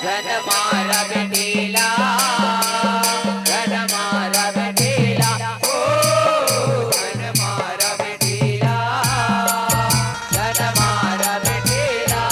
जन मारा बेटीला जन मारा बेटीला ओ जन मारा बेटीला जन मारा बेटीला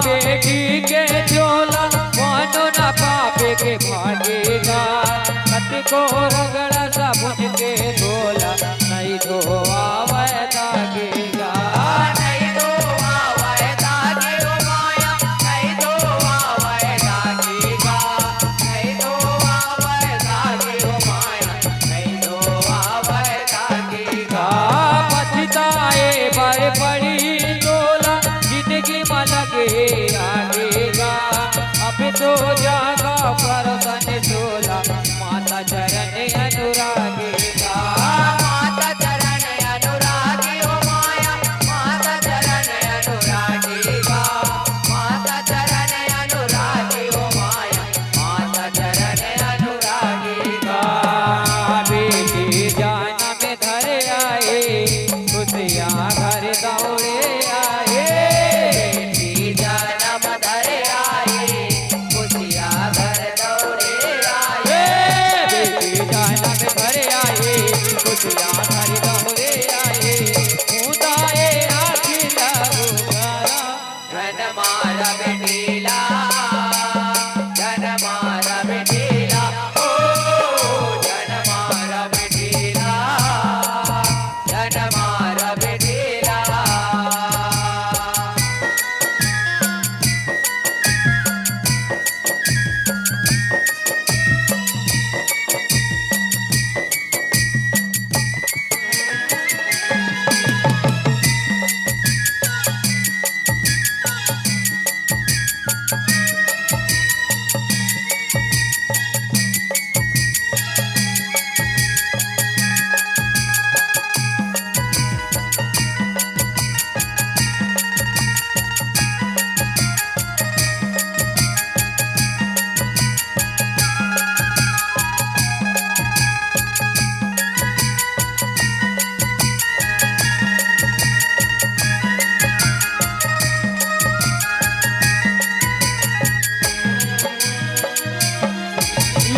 बेटी के झोला मानो न पापे के भागेगा मत को रगड़ा साबुन के धोला नहीं धोआ वह दागेगा नहीं धोआ वह दागे ओ माया नहीं धोआ वह दागेगा नहीं धोआ वह दागे ओ माया नहीं धोआ वह दागेगा पछताए बर पड़ी झोला जिंदगी में लगे आगेगा अब तो जागा परसन झोला माता चरण अनुरागेगा माता चरण अनुरागी ओ माया माता चरण अनुरागेगा माता चरण अनुरागी ओ माया माता चरण अनुरागेगा बेटी जाना में धर आए खुशियाँ घर दौड़े आए बेटी जन्म धर आए खुशियाँ घर दौड़े आए बेटी जाना में धर आए खुशियाँ घर दौड़े आए खुदाए आखिर उगारा जन मारा बेटीला जन मारा बेटीला ओ जन मारा बेटीला जन मारा बेटीला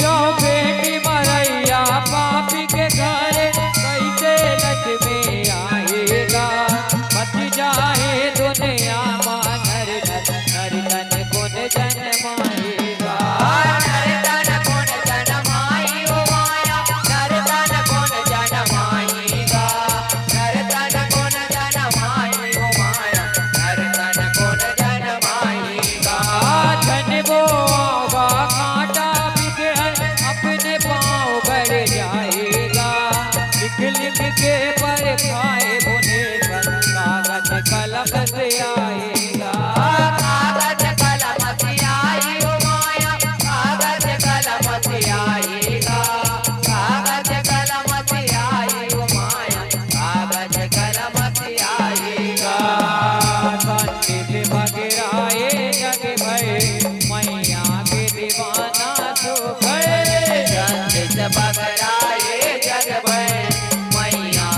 यो बेटी मरैया पापी के घर कैसे लज में आएगा बच जाए दुनिया में नर धन गुण जन्माएगा नर तन गुण जन्माई ओ माया नर तन गुण जन्माईगा नर तन गुण जन्माई ओ माया नर तन गुण जन्माईगा धन वो होगा कांटा बिके अपने पाँव बढ़ जाएगा लिख लिख के पर खाए बुने पर कागज कलम से आएगा कागज कलम से आई ओ माया कागज कलम से आएगा कागज कलम से आई ओ माया कागज कलम से आएगा पंडित बगराए जग भय मैया के दीवाना तो भय पंडित बगराए जग भय मैया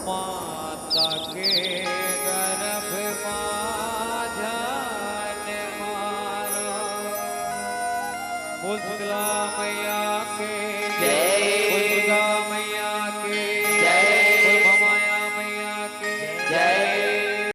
माता के गर्भ माझन मारो। शीतला मैया के जय